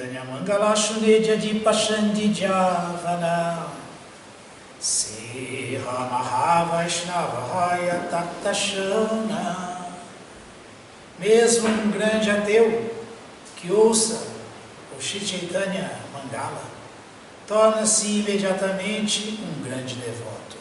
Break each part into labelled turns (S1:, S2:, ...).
S1: Mangala Shuneja Dipashandi Javana Seha Mahavaishnavahaya Taktashana. Mesmo um grande ateu que ouça o Shri Chaitanya Mangala torna-se imediatamente um grande devoto.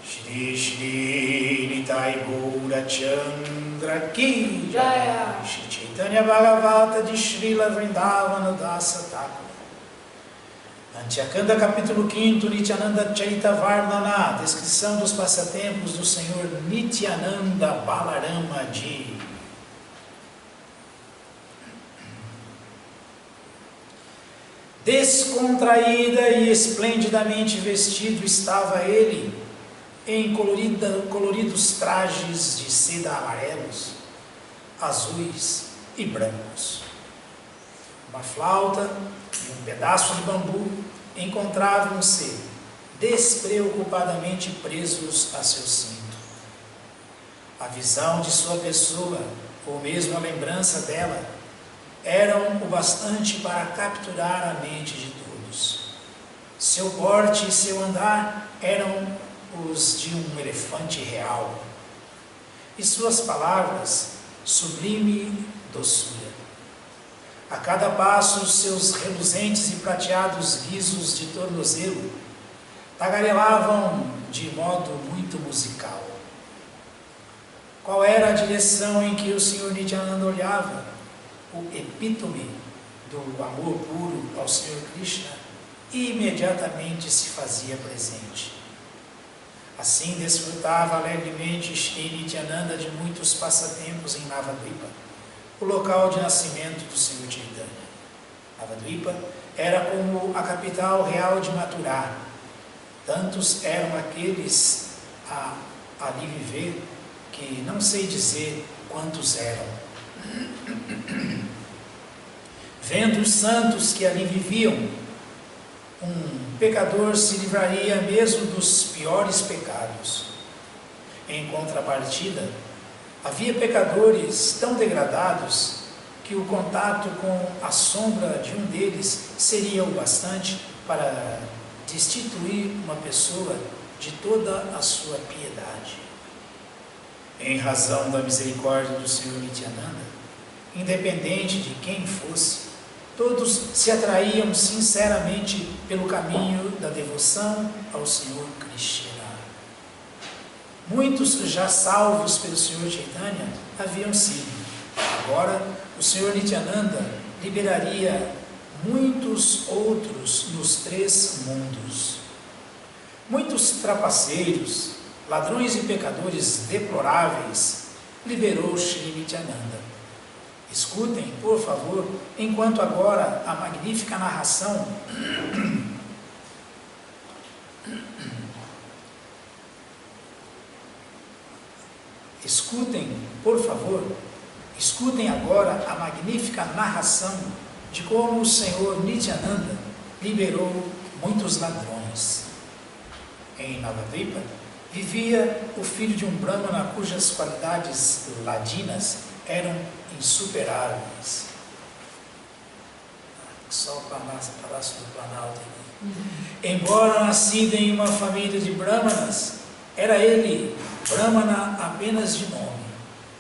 S1: Shri Shri Nitai Gaura Chandra Ki Jaya. Shri Chaitanya Bhagavata de Srila Vrindavana Dasa Thakura. Antyakanda capítulo 5, Nityananda Chaitavardhana, descrição dos passatempos do Senhor Nityananda Balarama Ji. Descontraída e esplendidamente vestido estava ele, em coloridos trajes de seda amarelos, azuis e brancos. Uma flauta e um pedaço de bambu encontravam-se despreocupadamente presos a seu cinto. A visão de sua pessoa, ou mesmo a lembrança dela, eram o bastante para capturar a mente de todos. Seu porte e seu andar eram os de um elefante real, e suas palavras, sublime doçura. A cada passo, os seus reluzentes e prateados guizos de tornozelo tagarelavam de modo muito musical. Qual era a direção em que o Senhor Nityananda olhava? O epítome do amor puro ao Senhor Krishna imediatamente se fazia presente. Assim desfrutava alegremente Shri Nityananda de muitos passatempos em Navadvipa, o local de nascimento do Senhor Chaitanya. Navadvipa era como a capital real de Mathura. Tantos eram aqueles a ali viver que não sei dizer quantos eram. Vendo os santos que ali viviam, um pecador se livraria mesmo dos piores pecados. Em contrapartida, havia pecadores tão degradados que o contato com a sombra de um deles seria o bastante para destituir uma pessoa de toda a sua piedade. Em razão da misericórdia do Senhor Nityananda, independente de quem fosse, todos se atraíam sinceramente pelo caminho da devoção ao Senhor Krishna. Muitos já salvos pelo Senhor Chaitanya haviam sido. Agora, o Senhor Nityananda liberaria muitos outros nos 3 mundos. Muitos trapaceiros, ladrões e pecadores deploráveis, liberou Shri Nityananda. Escutem, por favor, enquanto agora a magnífica narração escutem agora a magnífica narração de como o Senhor Nityananda liberou muitos ladrões. Em Navadvipa vivia o filho de um Brahmana cujas qualidades ladinas eram insuperáveis. Só o Palácio do Planalto. Embora nascido em uma família de Brahmanas, era ele Brahmana apenas de nome,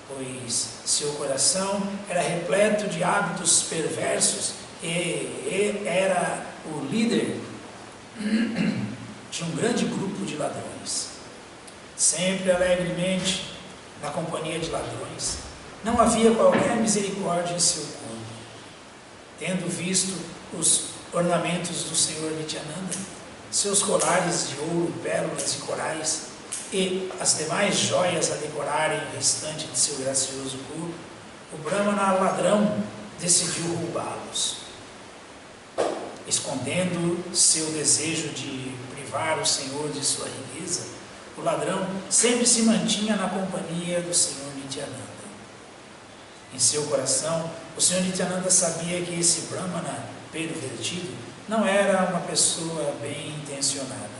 S1: pois seu coração era repleto de hábitos perversos e era o líder de um grande grupo de ladrões. Sempre alegremente na companhia de ladrões, não havia qualquer misericórdia em seu corpo. Tendo visto os ornamentos do Senhor Nityananda, seus colares de ouro, pérolas e corais, e as demais joias a decorarem o restante de seu gracioso corpo, o Brahmana ladrão decidiu roubá-los. Escondendo seu desejo de privar o Senhor de sua riqueza, o ladrão sempre se mantinha na companhia do Senhor Nityananda. Em seu coração, o Senhor Nityananda sabia que esse Brahmana pervertido não era uma pessoa bem intencionada.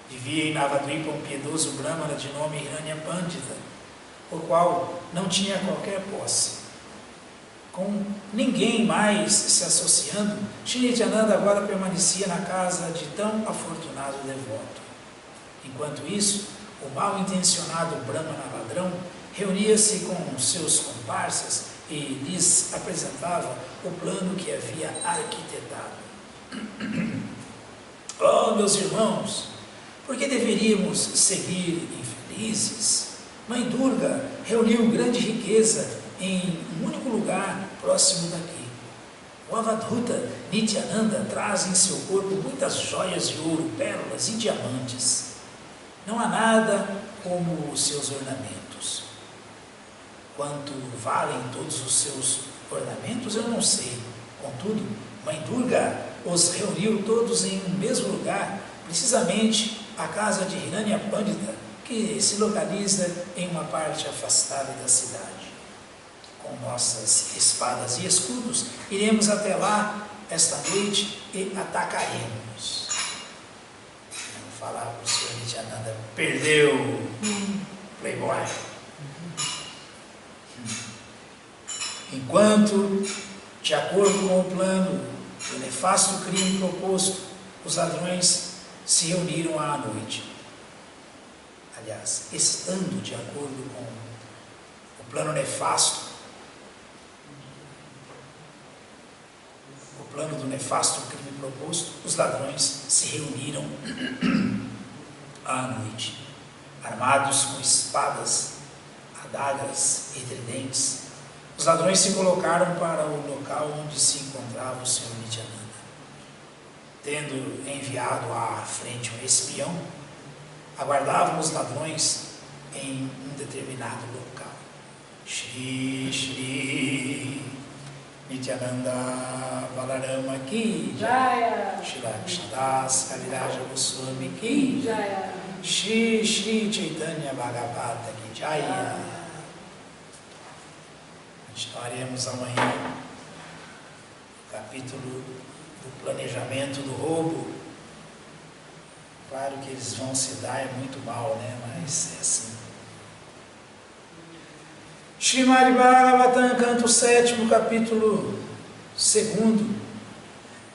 S1: Vivia em Navadvipa um piedoso Brahmana de nome Hiranyapandita, o qual não tinha qualquer posse. Com ninguém mais se associando, Shri Nityananda agora permanecia na casa de tão afortunado devoto. Enquanto isso, o mal-intencionado Brahmana ladrão reunia-se com seus comparsas e lhes apresentava o plano que havia arquitetado. Oh, meus irmãos, por que deveríamos seguir infelizes? Mãe Durga reuniu grande riqueza em um único lugar próximo daqui. O Avadhuta Nityananda traz em seu corpo muitas joias de ouro, pérolas e diamantes. Não há nada como os seus ornamentos. Quanto valem todos os seus ornamentos, eu não sei. Contudo, Mãe Durga os reuniu todos em um mesmo lugar, precisamente a casa de Hiranya Pandita, que se localiza em uma parte afastada da cidade. Com nossas espadas e escudos, iremos até lá esta noite e atacaremos. Vamos falar para o Senhor Nityananda, perdeu, playboy. Enquanto, de acordo com o plano do nefasto crime proposto, os ladrões se reuniram à noite. Aliás, estando de acordo com o plano nefasto, o plano do nefasto crime proposto, os ladrões se reuniram à noite, armados com espadas, adagas e tridentes. Os ladrões se colocaram para o local onde se encontrava o Senhor Nityananda. Tendo enviado à frente um espião, aguardavam os ladrões em um determinado local. Shri Shri Nityananda Balarama Ki Jaya, Shri Krishnadas Kaviraja Goswami Ki Jaya, Shri Shri Chaitanya Bhagavata Ki Jaya. Continuaremos amanhã o capítulo do planejamento do roubo. Claro que eles vão se dar, é muito mal, né? Mas é assim. Srimad Bhagavatam, canto 7º, capítulo 2º,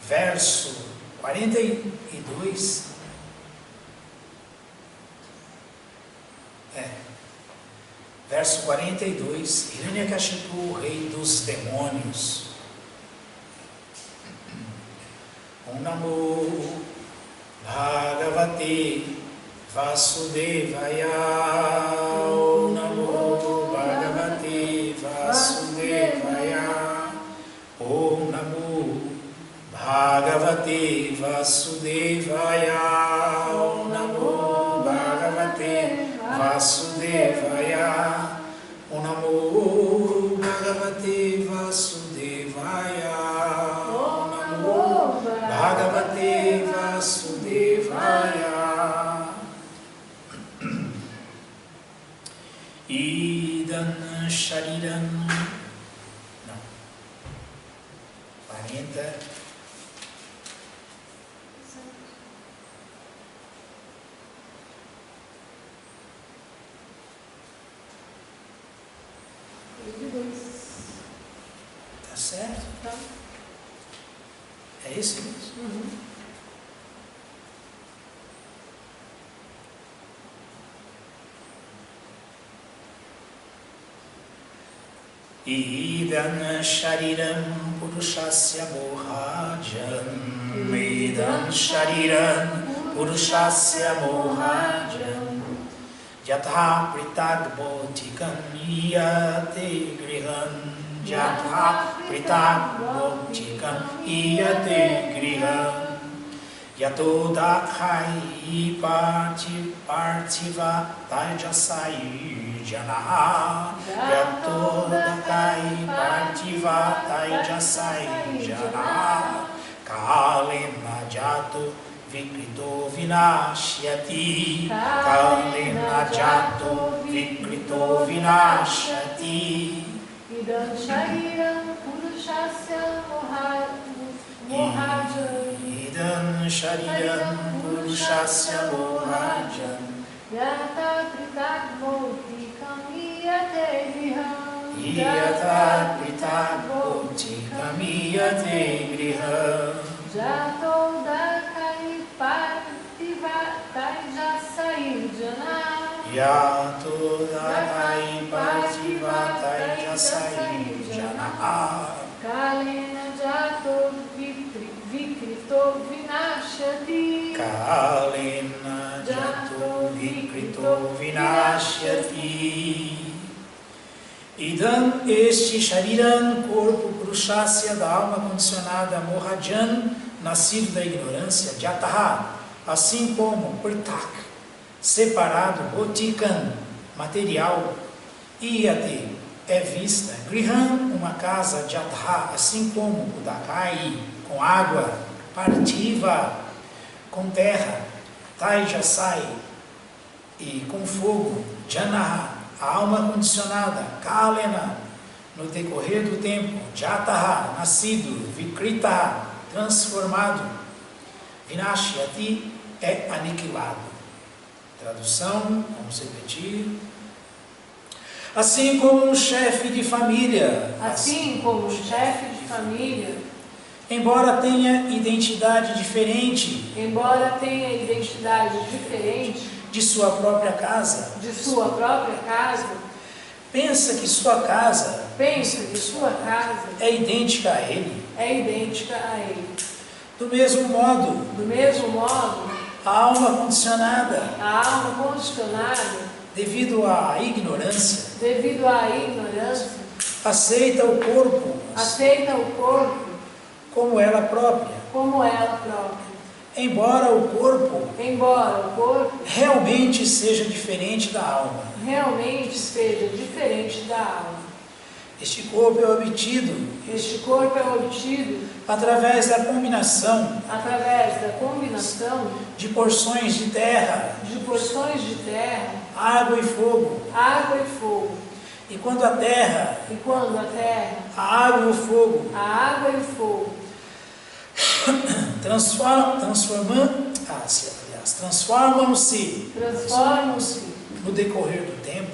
S1: verso 42. Verso 42, Hiranyakashipu, o rei dos demônios. Om Namo Bhagavate Vasudevaya. Om Namo Bhagavate Vasudevaya. Om Namo Bhagavate Vasudevaya. Om Namo Bhagavate Vasudevaya. Om Namo Bhagavate Vasudevaya. Om Namo Bhagavate Vasudevaya. Idam Shariram. Não. 40. Tá certo?
S2: Tá.
S1: É esse mesmo?
S2: Uhum.
S1: Idam Shariram Purushasya Mohajam. Idam Shariram Purushasya Mohajam. Yatha Pritag Bhotikam Iyate Griham. Yatha Pritag Bhotikam Iyate Griham. Yato Dakhai Parthiva Taijasai Jana. Yato Dakhai Parthiva Taijasai Jana. Kalena Jato Vikrito Vinashyati. Kalena Jato Vikrito Vinashyati.
S2: Idam Shariram Purushasya Mohajam.
S1: Idam Shariram Purushasya Mohajam.
S2: Yata Pritag Bhotikam Iyate Griham.
S1: Yata Pritag Niyate Griham
S2: Jato Dakai Partivatai Jasai Jana
S1: Yato Dakai Partivatai Jasai Jana
S2: Kalena Jato Vikrito Vinashyati
S1: Kalena Jato Vikrito Vinashyati. Idam, este Shariram, corpo Purushasya da alma condicionada Mohajan, nascido da ignorância, Jataha, assim como Purtak, separado, Botikan, material, Iyate, é vista, Griham, uma casa, Jataha, assim como o Dakai, com água, Partiva, com terra, Taijasai, e com fogo, Janaha, a alma condicionada, Kalena, no decorrer do tempo, Jataha, nascido, Vikrita, transformado, Vinashyati, é aniquilado. Tradução, vamos repetir. Assim como um chefe de família, embora tenha identidade diferente, de sua própria casa, pensa que sua casa é idêntica a ele. Do mesmo modo, a alma condicionada, devido à ignorância, aceita o corpo como ela própria. Embora o corpo realmente seja diferente da alma. Este corpo é obtido através da combinação de porções de terra, água e fogo. E quando a terra, a água e o fogo transformam-se no decorrer do tempo,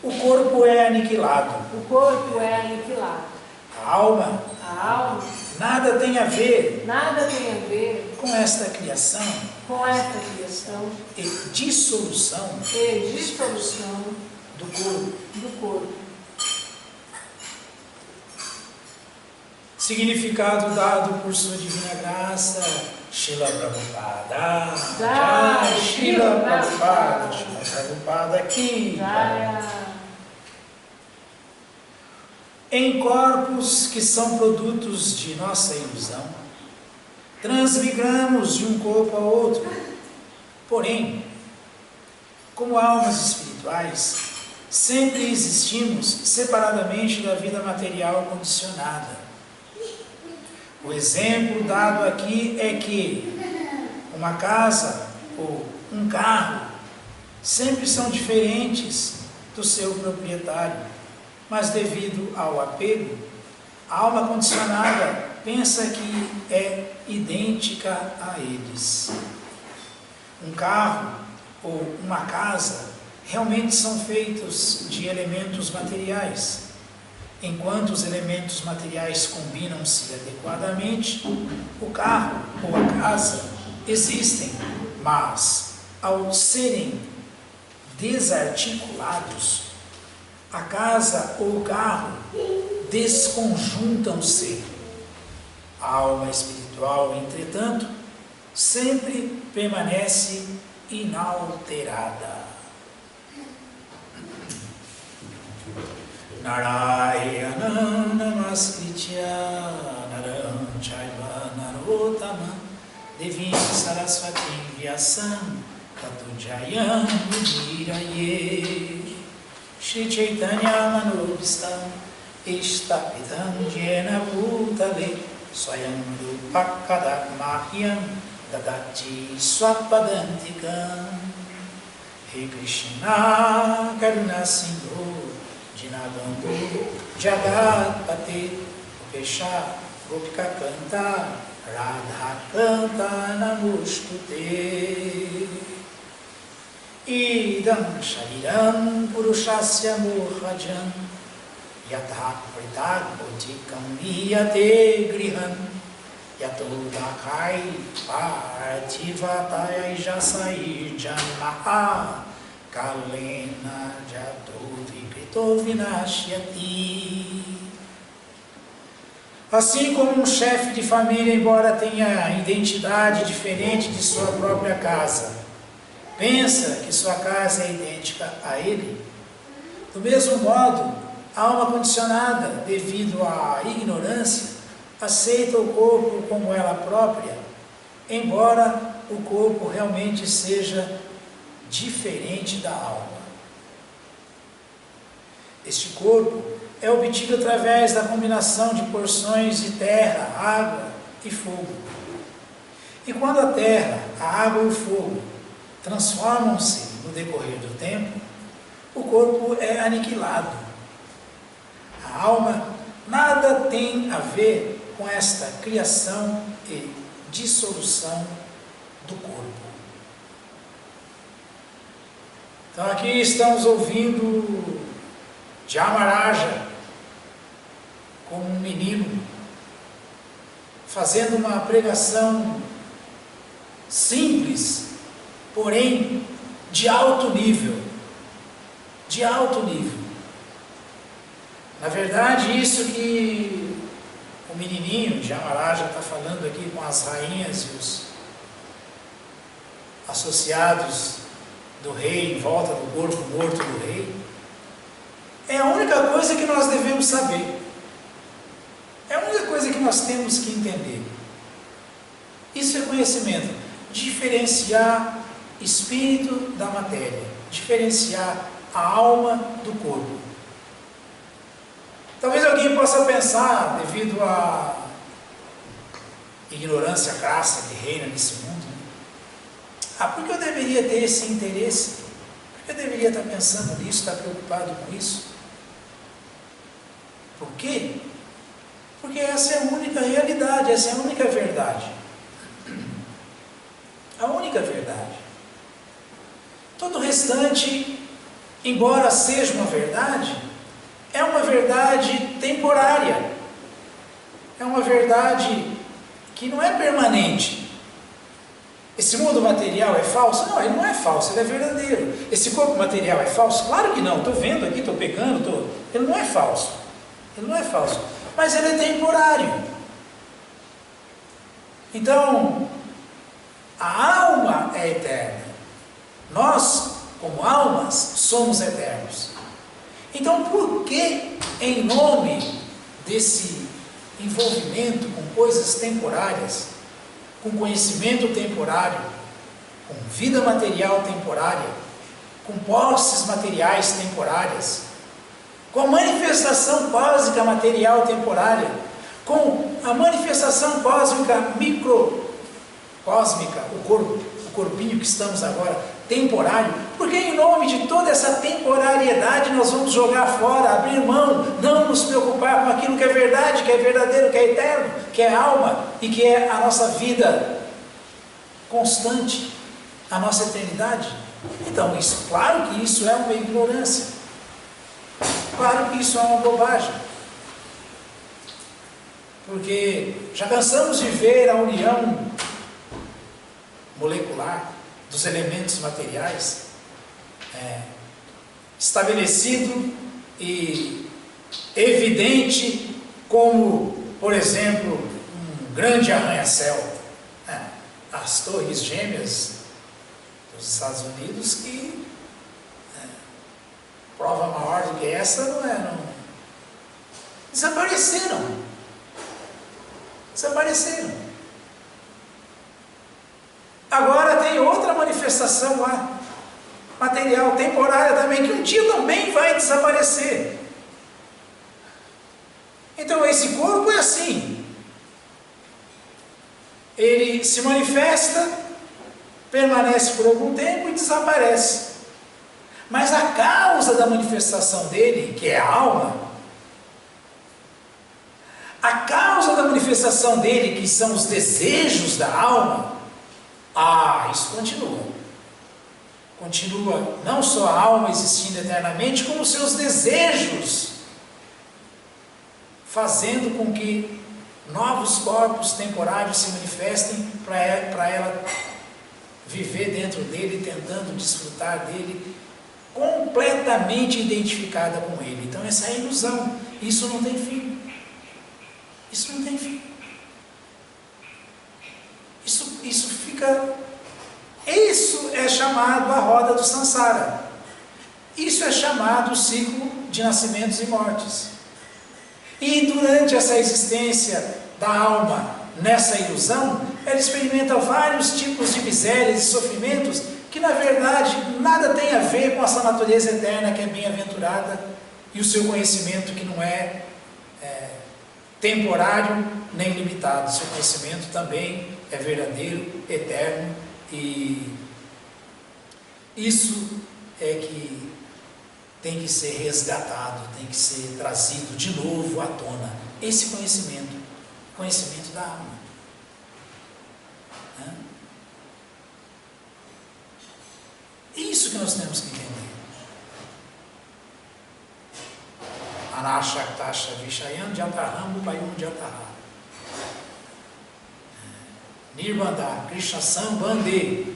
S1: o corpo é aniquilado. A alma nada tem a ver com esta criação e dissolução do corpo. Significado dado por sua divina graça, Srila Prabhupada. Jai Srila Prabhupada. Srila Prabhupada aqui. Em corpos que são produtos de nossa ilusão, transmigramos de um corpo a outro. Porém, como almas espirituais, sempre existimos separadamente da vida material condicionada. O exemplo dado aqui é que uma casa ou um carro sempre são diferentes do seu proprietário, mas devido ao apego, a alma condicionada pensa que é idêntica a eles. Um carro ou uma casa realmente são feitos de elementos materiais. Enquanto os elementos materiais combinam-se adequadamente, o carro ou a casa existem, mas ao serem desarticulados, a casa ou o carro desconjuntam-se. A alma espiritual, entretanto, sempre permanece inalterada. Narayana Namaskritya Naram Chaiva Narottama Devim Saraswati Vyasam Tato Jayam Udiraye Shri Chaitanya Manobhistam Ishtapitam Jena Bhutale Swayam Rupakada Mahyam Dadati Swapadantikam He Krishna Karuna Sindhu Dinabandhu Jagatpate Upesha Gopika Canta Radha Canta Namostute Idam Shariram Purushasya Mohajan Yatha Pritagpotikam Niyate Grihan Yatodakai Partivataya Jasai Janmaha Kalena Jato Vikrito Vinashyati. Assim como um chefe de família, embora tenha identidade diferente de sua própria casa, pensa que sua casa é idêntica a ele, do mesmo modo, a alma condicionada, devido à ignorância, aceita o corpo como ela própria, embora o corpo realmente seja diferente da alma. Este corpo é obtido através da combinação de porções de terra, água e fogo. E quando a terra, a água e o fogo transformam-se no decorrer do tempo, o corpo é aniquilado. A alma nada tem a ver com esta criação e dissolução do corpo. Então aqui estamos ouvindo Dhyamaraja, como um menino, fazendo uma pregação simples, porém de alto nível. De alto nível. Na verdade, isso que o menininho Dhyamaraja está falando aqui com as rainhas e os associados do rei em volta do corpo morto do rei, é a única coisa que nós devemos saber. É a única coisa que nós temos que entender. Isso é conhecimento. Diferenciar espírito da matéria. Diferenciar a alma do corpo. Talvez alguém possa pensar, devido à ignorância crassa que reina nesse mundo, por que eu deveria ter esse interesse? Por que eu deveria estar pensando nisso, estar preocupado com isso? Por quê? Porque essa é a única realidade, essa é a única verdade. A única verdade. Todo o restante, embora seja uma verdade, é uma verdade temporária. É uma verdade que não é permanente. Esse mundo material é falso? Não, ele não é falso, ele é verdadeiro. Esse corpo material é falso? Claro que não, estou vendo aqui, estou pegando, ele não é falso. Ele não é falso. Mas ele é temporário. Então, a alma é eterna. Nós, como almas, somos eternos. Então, por que, em nome desse envolvimento com coisas temporárias, com conhecimento temporário, com vida material temporária, com posses materiais temporárias, com a manifestação cósmica material temporária, com a manifestação cósmica microcósmica, o corpinho que estamos agora, temporário, porque em nome de toda essa temporariedade nós vamos jogar fora, abrir mão, não nos preocupar com aquilo que é verdade, que é verdadeiro, que é eterno, que é alma e que é a nossa vida constante, a nossa eternidade? Então, isso, claro que isso é uma ignorância. Claro que isso é uma bobagem, porque já cansamos de ver a união molecular dos elementos materiais estabelecido e evidente como, por exemplo, um grande arranha-céu, as torres gêmeas dos Estados Unidos, que prova maior do que essa não desapareceram. Agora tem outra manifestação lá, material, temporária também, que um dia também vai desaparecer. Então esse corpo é assim. Ele se manifesta, permanece por algum tempo e desaparece. Mas a causa da manifestação dele, que é a alma, a causa da manifestação dele, que são os desejos da alma, isso continua. Continua não só a alma existindo eternamente, como os seus desejos fazendo com que novos corpos temporários se manifestem para ela viver dentro dele, tentando desfrutar dele, completamente identificada com ele. Então essa é a ilusão. Isso não tem fim. Isso não tem fim. Isso é chamado a roda do Sansara. Isso é chamado o ciclo de nascimentos e mortes. E durante essa existência da alma nessa ilusão, ela experimenta vários tipos de misérias e sofrimentos que na verdade nada tem a ver com essa natureza eterna que é bem-aventurada e o seu conhecimento que não é temporário nem limitado. Seu conhecimento também é verdadeiro, eterno, e isso é que tem que ser resgatado, tem que ser trazido de novo à tona. Esse conhecimento da alma. Isso que nós temos que entender. Anashaktasha Vishayam Jataram Upayum Jatara Nirbandha Krishna Sambandhe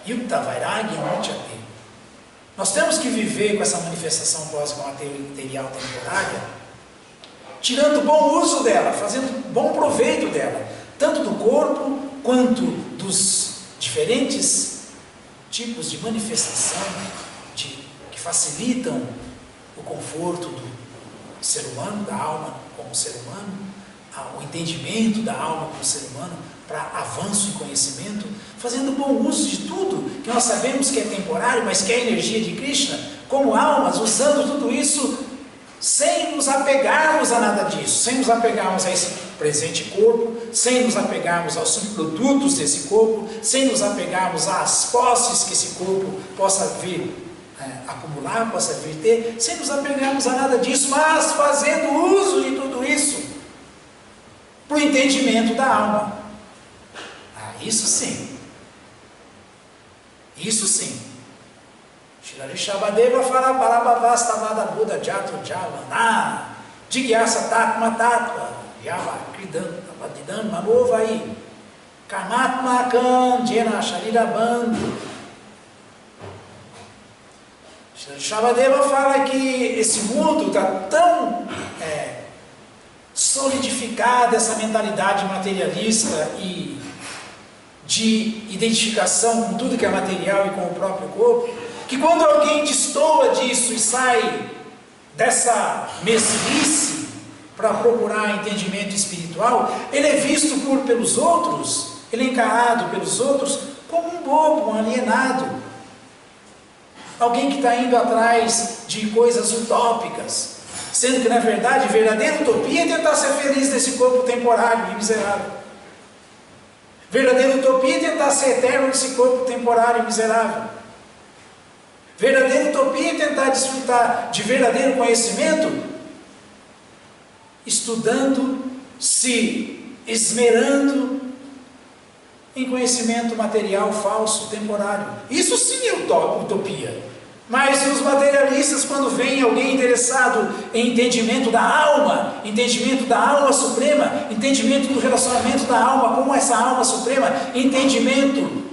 S1: Yukta Vairagyam Mutyate. Nós temos que viver com essa manifestação pós-material temporária, tirando bom uso dela, fazendo bom proveito dela, tanto do corpo quanto dos diferentes tipos de manifestação que facilitam o conforto do ser humano, da alma como ser humano, o entendimento da alma como ser humano, para avanço em conhecimento, fazendo bom uso de tudo que nós sabemos que é temporário, mas que é a energia de Krishna, como almas, usando tudo isso sem nos apegarmos a nada disso, sem nos apegarmos a esse presente corpo, sem nos apegarmos aos subprodutos desse corpo, sem nos apegarmos às posses que esse corpo possa vir acumular, possa vir ter, sem nos apegarmos a nada disso, mas fazendo uso de tudo isso para o entendimento da alma. Isso sim. Isso sim. Shri Shabadeva fala Parabhavastavada Buddha Jatru Javana Jigyasa Tatma Tatva Yava Kridam Abadidam Mamovai Karmatma Kan Jena Sharira Bandhu. Shri Shabadeva fala que esse mundo está tão solidificada, essa mentalidade materialista e de identificação com tudo que é material e com o próprio corpo, que quando alguém destoa disso e sai dessa mesmice para procurar entendimento espiritual, ele é visto pelos outros, ele é encarado pelos outros como um bobo, um alienado, alguém que está indo atrás de coisas utópicas, sendo que na verdade a verdadeira utopia é tentar ser feliz nesse corpo temporário e miserável. Verdadeira utopia é tentar ser eterno nesse corpo temporário e miserável. Verdadeira utopia é tentar desfrutar de verdadeiro conhecimento, estudando, se esmerando em conhecimento material falso, temporário. Isso sim é utopia. Mas os materialistas, quando vem alguém interessado em entendimento da alma suprema, entendimento do relacionamento da alma com essa alma suprema, entendimento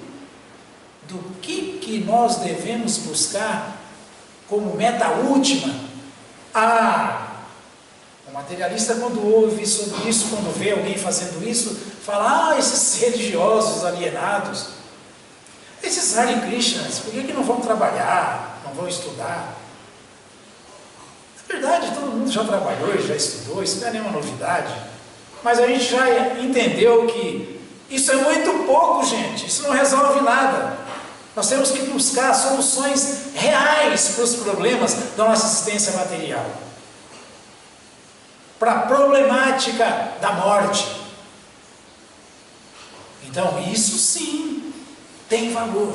S1: do que nós devemos buscar como meta última. O materialista, quando ouve sobre isso, quando vê alguém fazendo isso, fala, esses religiosos alienados, esses Hare Krishnas, por que não vão trabalhar? Não vão estudar? É verdade, todo mundo já trabalhou e já estudou, isso não é nenhuma novidade. Mas a gente já entendeu que isso é muito pouco, gente, isso não resolve nada. Nós temos que buscar soluções reais para os problemas da nossa existência material. Para a problemática da morte. Então, isso sim tem valor.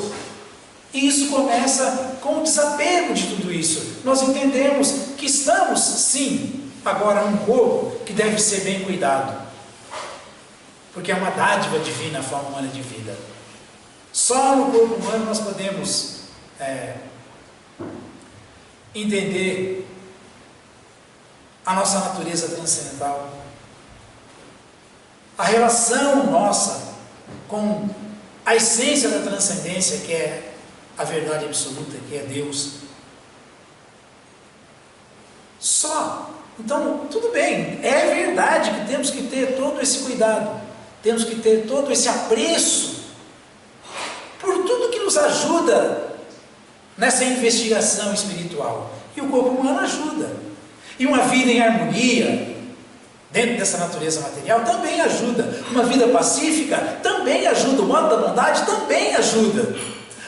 S1: E isso começa com o desapego de tudo isso. Nós entendemos que estamos, sim, agora num corpo que deve ser bem cuidado. Porque é uma dádiva divina a forma humana de vida. Só no corpo humano nós podemos entender a nossa natureza transcendental, a relação nossa com a essência da transcendência, que é a verdade absoluta, que é Deus. Só. Então, tudo bem, é verdade que temos que ter todo esse cuidado, temos que ter todo esse apreço por tudo que nos ajuda nessa investigação espiritual. E o corpo humano ajuda. E uma vida em harmonia, dentro dessa natureza material, também ajuda. Uma vida pacífica também ajuda. O modo da bondade também ajuda.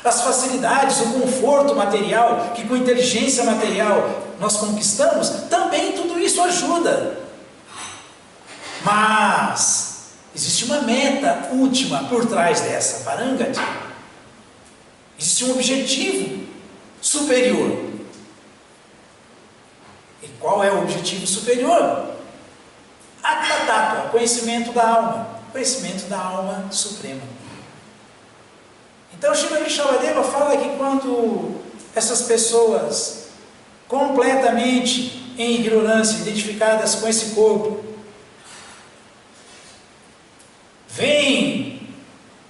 S1: As facilidades, o conforto material, que com inteligência material nós conquistamos, também tudo isso ajuda. Mas existe uma meta última por trás dessa Parangati. Existe um objetivo superior. E qual é o objetivo superior? Atma-tattva, conhecimento da alma. Conhecimento da alma suprema. Então, Srila Vrishabhadeva fala que quando essas pessoas completamente em ignorância, identificadas com esse corpo, vem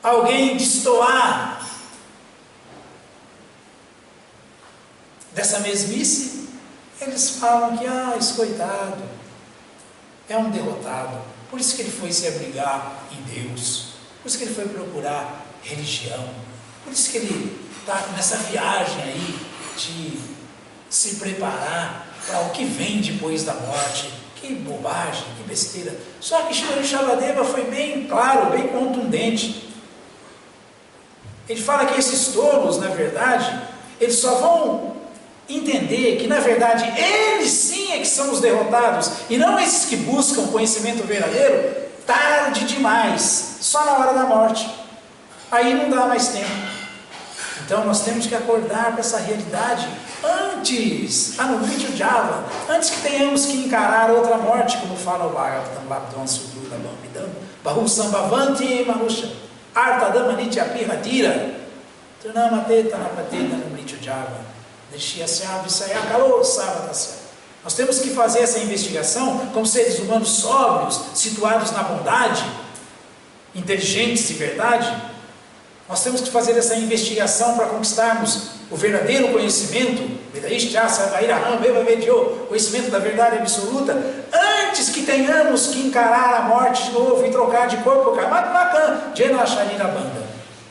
S1: alguém destoar dessa mesmice, eles falam que, esse coitado é um derrotado, por isso que ele foi se abrigar em Deus, por isso que ele foi procurar religião, por isso que ele está nessa viagem aí de se preparar para o que vem depois da morte. Que bobagem, que besteira. Só que Srila Vrishabhadeva foi bem claro, bem contundente. Ele fala que esses tolos, na verdade, eles só vão entender que, na verdade, eles sim é que são os derrotados, e não esses que buscam conhecimento verdadeiro tarde demais, só na hora da morte. Aí não dá mais tempo. Então nós temos que acordar para essa realidade antes, Anuvritya Java, antes que tenhamos que encarar outra morte, como fala o Bhagavatam Bhagavatam Sudura Bambidam, Bahu Sambhavanti Manusha, Artadama Nityapihatira, Trunamate Tanapate Anuvritya Java, Nishyasya Visayakalo Savatasya. Nós temos que fazer essa investigação como seres humanos sóbrios, situados na bondade, inteligentes de verdade. Nós temos que fazer essa investigação para conquistarmos o verdadeiro conhecimento, conhecimento da verdade absoluta, antes que tenhamos que encarar a morte de novo e trocar de corpo,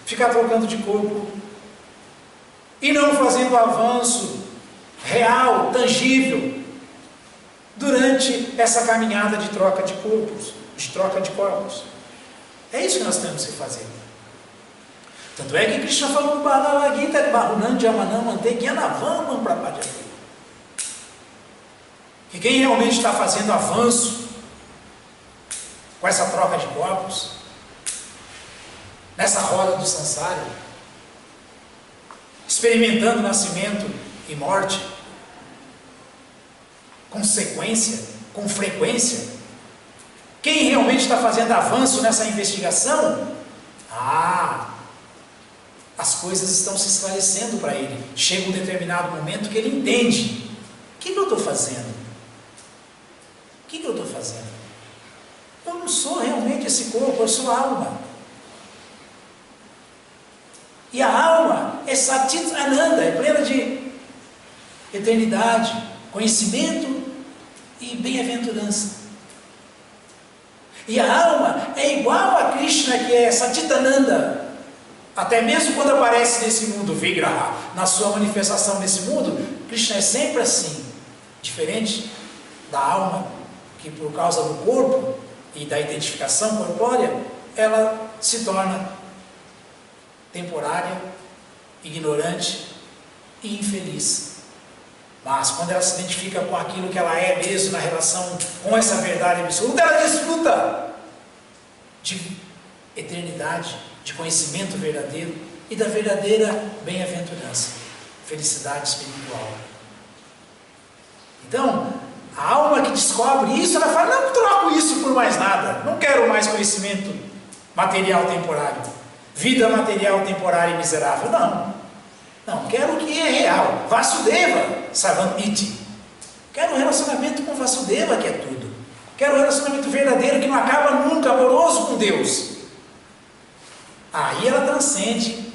S1: ficar trocando de corpo e não fazendo avanço real, tangível, durante essa caminhada de troca de corpos, É isso que nós temos que fazer. Tanto é que Krishna falou no Bhagavad Gita, que quem realmente está fazendo avanço com essa troca de corpos, nessa roda do samsara, experimentando nascimento e morte, com sequência, com frequência, quem realmente está fazendo avanço nessa investigação, as coisas estão se esclarecendo para ele. Chega um determinado momento que ele entende: o que eu estou fazendo? O que eu estou fazendo? Eu não sou realmente esse corpo, eu sou a alma. E a alma é Satit Ananda, é plena de eternidade, conhecimento e bem-aventurança. E a alma é igual a Krishna, que é Satitananda. Até mesmo quando aparece nesse mundo, Vigraha, na sua manifestação nesse mundo, Krishna é sempre assim, diferente da alma, que por causa do corpo e da identificação corpórea, ela se torna temporária, ignorante e infeliz. Mas quando ela se identifica com aquilo que ela é mesmo, na relação com essa verdade absoluta, ela desfruta de eternidade, de conhecimento verdadeiro e da verdadeira bem-aventurança, felicidade espiritual. Então, a alma que descobre isso, ela fala: não troco isso por mais nada, não quero mais conhecimento material temporário, vida material temporária e miserável, não, quero o que é real, Vasudeva Sarvamiti, Quero um relacionamento com Vasudeva, que é tudo. Quero um relacionamento verdadeiro que não acaba nunca, amoroso com Deus. Aí ela transcende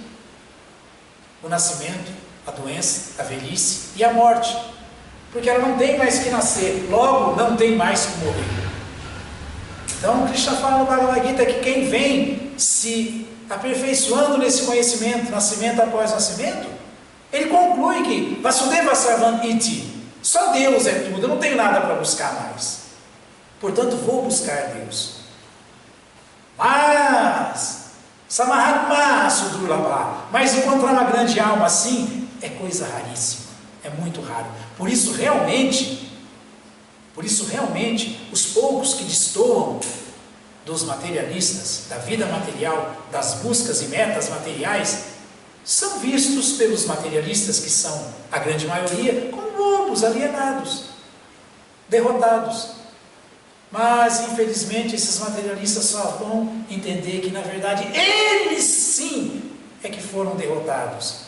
S1: o nascimento, a doença, a velhice e a morte. Porque ela não tem mais que nascer, logo não tem mais que morrer. Então Krishna fala no Bhagavad Gita que quem vem se aperfeiçoando nesse conhecimento, nascimento após nascimento, ele conclui que Vasudeva Sarvam Iti, só Deus é tudo, eu não tenho nada para buscar mais. Portanto, vou buscar Deus. Mas encontrar uma grande alma assim é coisa raríssima, é muito raro. Por isso realmente, os poucos que destoam dos materialistas, da vida material, das buscas e metas materiais, são vistos pelos materialistas, que são a grande maioria, como bobos, alienados, derrotados. Mas, infelizmente, esses materialistas só vão entender que, na verdade, eles sim é que foram derrotados.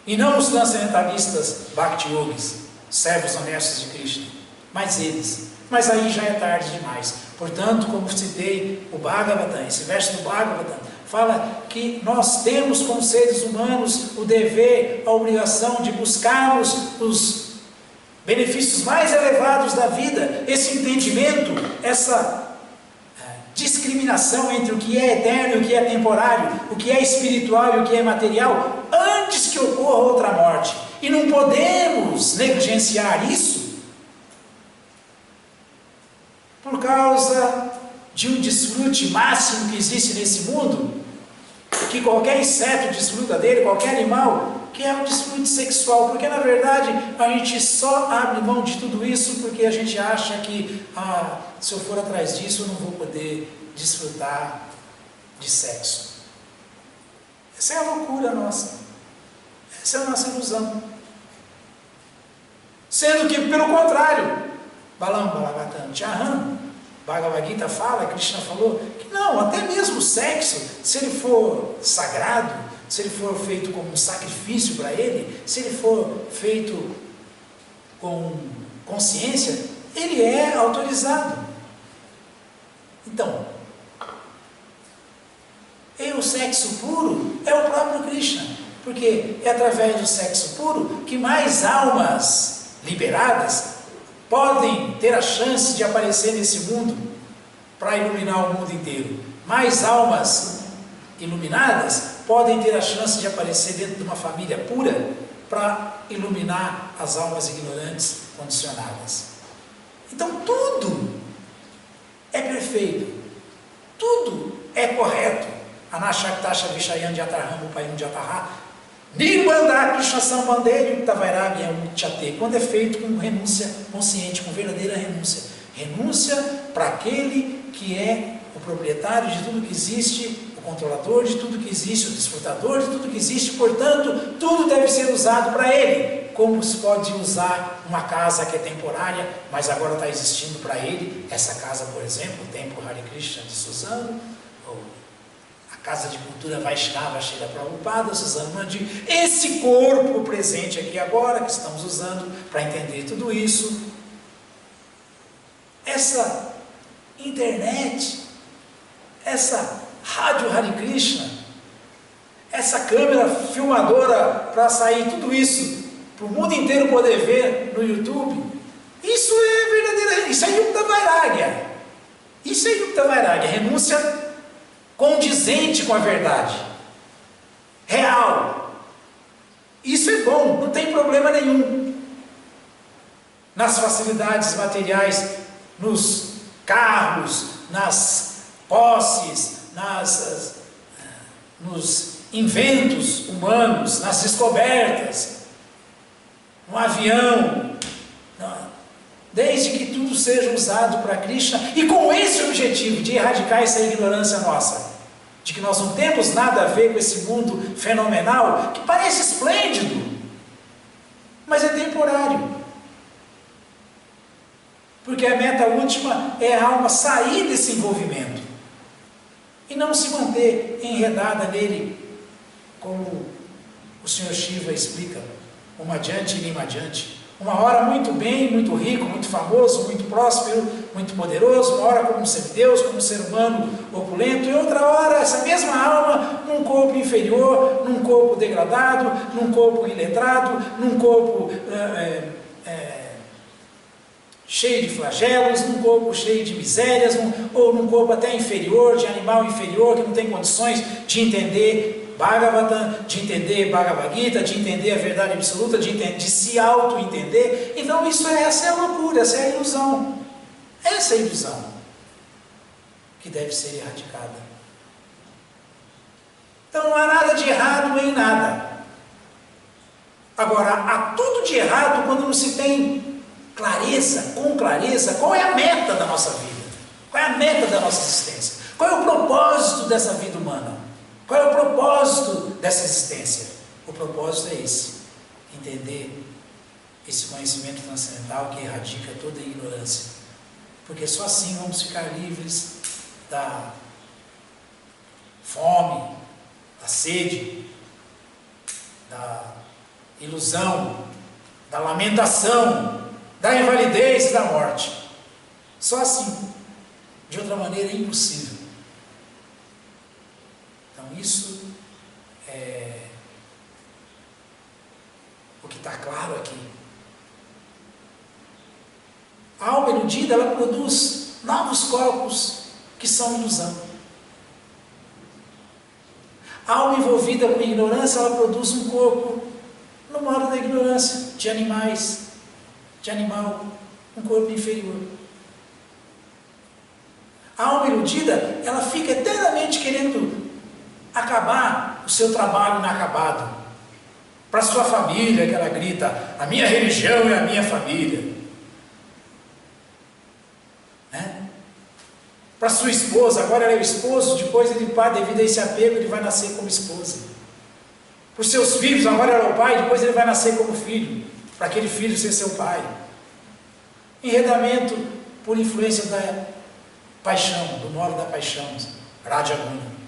S1: E não os transcendentalistas Bhakti Yogis, servos honestos de Krishna, mas eles. Mas aí já é tarde demais. Portanto, como citei o Bhagavatam, esse verso do Bhagavatam, fala que nós temos como seres humanos o dever, a obrigação de buscarmos os benefícios mais elevados da vida, esse entendimento, essa discriminação entre o que é eterno e o que é temporário, o que é espiritual e o que é material, antes que ocorra outra morte. E não podemos negligenciar isso por causa de um desfrute máximo que existe nesse mundo, que qualquer inseto desfruta dele, qualquer animal, que é o desfrute sexual, porque na verdade a gente só abre mão de tudo isso porque a gente acha que se eu for atrás disso eu não vou poder desfrutar de sexo. Essa é a loucura nossa, essa é a nossa ilusão. Sendo que, pelo contrário, Balam Balavatam Chaham, Bhagavad Gita fala, Krishna falou, que não, até mesmo o sexo, se ele for sagrado, se ele for feito como um sacrifício para ele, se ele for feito com consciência, ele é autorizado. Então, e o sexo puro é o próprio Krishna, porque é através do sexo puro que mais almas liberadas podem ter a chance de aparecer nesse mundo para iluminar o mundo inteiro. Mais almas iluminadas podem ter a chance de aparecer dentro de uma família pura para iluminar as almas ignorantes, condicionadas. Então tudo é perfeito, tudo é correto. Anashaktasha Vishayan Jatarham Upayam Jatarha Nirbandha Krishna Sambandheri Tavairagya Uchate, quando é feito com renúncia consciente, com verdadeira renúncia. Renúncia para aquele que é o proprietário de tudo que existe, o controlador de tudo que existe, o desfrutador de tudo que existe, portanto, tudo deve ser usado para ele. Como se pode usar uma casa que é temporária, mas agora está existindo para ele, essa casa, por exemplo, o Templo Hare Krishna de Suzano, ou a Casa de Cultura Vaishnava Srila Prabhupada, Suzano Mandi, esse corpo presente aqui agora, que estamos usando para entender tudo isso, essa internet, essa rádio Hare Krishna, essa câmera filmadora para sair tudo isso, para o mundo inteiro poder ver no YouTube, isso é verdadeira, isso é Yukta Vairagya, isso é Yukta Vairagya, renúncia condizente com a verdade, real. Isso é bom, não tem problema nenhum. Nas facilidades materiais, nos carros, nas posses, nos inventos humanos, nas descobertas, no avião, desde que tudo seja usado para Krishna, e com esse objetivo de erradicar essa ignorância nossa, de que nós não temos nada a ver com esse mundo fenomenal, que parece esplêndido, mas é temporário. Porque a meta última é a alma sair desse envolvimento e não se manter enredada nele, como o Sr. Shiva explica, uma adiante e lima adiante, Uma hora muito bem, muito rico, muito famoso, muito próspero, muito poderoso, uma hora como um semideus, como um ser humano opulento, e outra hora essa mesma alma num corpo inferior, num corpo degradado, num corpo iletrado, num corpo cheio de flagelos, num corpo cheio de misérias, ou num corpo até inferior, de animal inferior, que não tem condições de entender Bhagavatam, de entender Bhagavad Gita, de entender a verdade absoluta, de se auto-entender. Então essa é a loucura, essa é a ilusão. Essa é a ilusão que deve ser erradicada. Então não há nada de errado em nada. Agora, há tudo de errado quando não se tem clareza, com clareza, qual é a meta da nossa vida, qual é a meta da nossa existência, qual é o propósito dessa vida humana. Qual é o propósito dessa existência? O propósito é esse: entender esse conhecimento transcendental que erradica toda a ignorância. Porque só assim vamos ficar livres da fome, da sede, da ilusão, da lamentação, da invalidez e da morte. Só assim. De outra maneira é impossível. Então isso é o que está claro aqui. A alma iludida, ela produz novos corpos que são ilusão. A alma envolvida com ignorância, ela produz um corpo no modo da ignorância, de animais, de animal, um corpo inferior. A alma iludida, ela fica eternamente querendo acabar o seu trabalho inacabado. Para sua família, que ela grita: a minha religião é a minha família. Né? Para sua esposa, agora ela é o esposo, depois ele, devido a esse apego, ele vai nascer como esposa. Para os seus filhos, agora ela é o pai, depois ele vai nascer como filho, para aquele filho ser seu pai. Enredamento por influência da paixão, do modo da paixão, Rajaguna.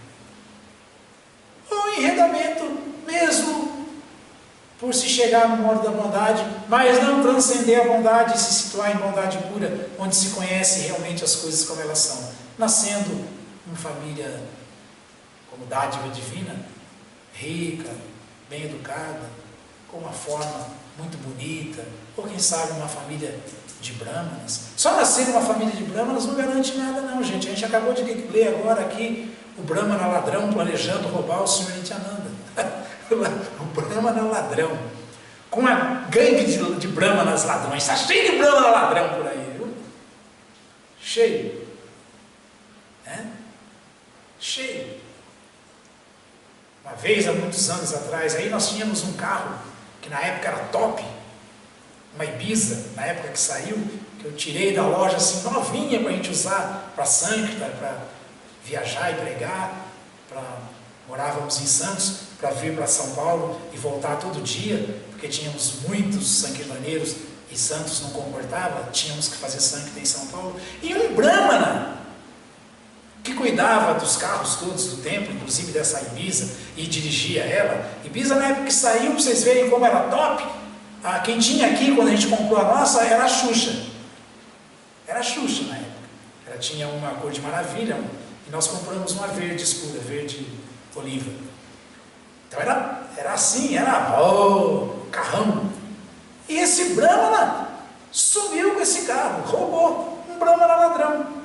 S1: Ou enredamento mesmo por se chegar no modo da bondade, mas não transcender a bondade e se situar em bondade pura, onde se conhece realmente as coisas como elas são. Nascendo em família como dádiva divina, rica, bem educada, com uma forma muito bonita, ou quem sabe uma família de brahmanas. Só nascer numa família de brahmanas não garante nada não, gente. A gente acabou de ler agora aqui o brahmana ladrão planejando roubar o Senhor Nityananda. O brahmana ladrão, com uma gangue de brahmanas ladrões. Está cheio de brahmana ladrão por aí, viu? Cheio. Cheio. Uma vez, há muitos anos atrás, aí nós tínhamos um carro que na época era top, uma Ibiza, na época que saiu, que eu tirei da loja assim, novinha, para a gente usar para Sankta, para viajar e pregar, morávamos em Santos, para vir para São Paulo e voltar todo dia, porque tínhamos muitos sankirtaneiros e Santos não comportava, tínhamos que fazer Sankta em São Paulo, e um brahmana que cuidava dos carros todos do templo, inclusive dessa Ibiza, e dirigia ela. Ibiza, na época que saiu, para vocês verem como era top, quem tinha aqui, quando a gente comprou a nossa, era a Xuxa. Era a Xuxa na época. Ela tinha uma cor de maravilha, e nós compramos uma verde escura, verde oliva. Então era assim, era carrão. E esse brahmana sumiu com esse carro, roubou, um brahmana ladrão.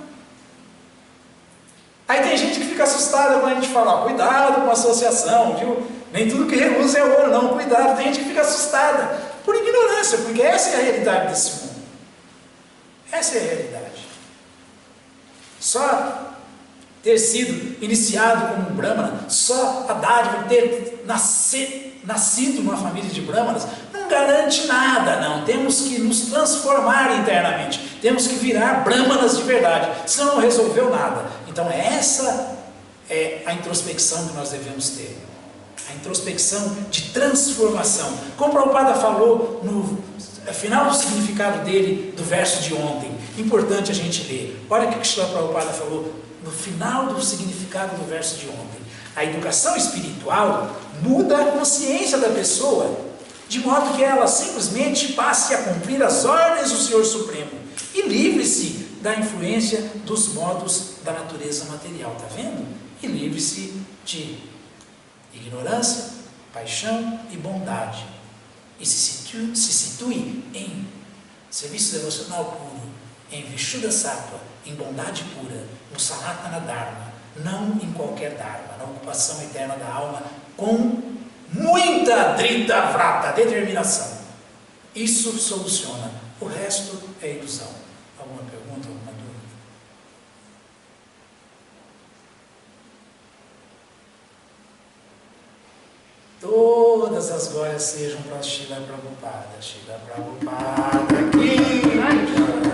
S1: Aí tem gente que fica assustada quando a gente fala: cuidado com a associação, viu? Nem tudo que reluz é ouro, não, cuidado. Tem gente que fica assustada por ignorância, porque essa é a realidade desse mundo. Essa é a realidade. Só ter sido iniciado como um brahmana, só a dádiva de ter nascido numa família de brahmanas, não garante nada, não. Temos que nos transformar internamente, temos que virar brahmanas de verdade, senão não resolveu nada. Então essa é a introspecção que nós devemos ter, a introspecção de transformação. Como o Prabhupada falou no final do significado dele, do verso de ontem, importante a gente ler. Olha o que o Srila Prabhupada falou no final do significado do verso de ontem. A educação espiritual muda a consciência da pessoa de modo que ela simplesmente passe a cumprir as ordens do Senhor Supremo e livre-se da influência dos modos da natureza material, está vendo? E livre-se de ignorância, paixão e bondade, e se situe em serviço devocional puro, em Vishuddha Sattva, em bondade pura, no Sanatana Dharma, não em qualquer Dharma, na ocupação eterna da alma, com muita drita vrata, determinação. Isso soluciona, o resto é ilusão. Alguma pergunta, alguma dúvida? Todas as glórias sejam para Srila Prabhupada. Srila Prabhupada aqui.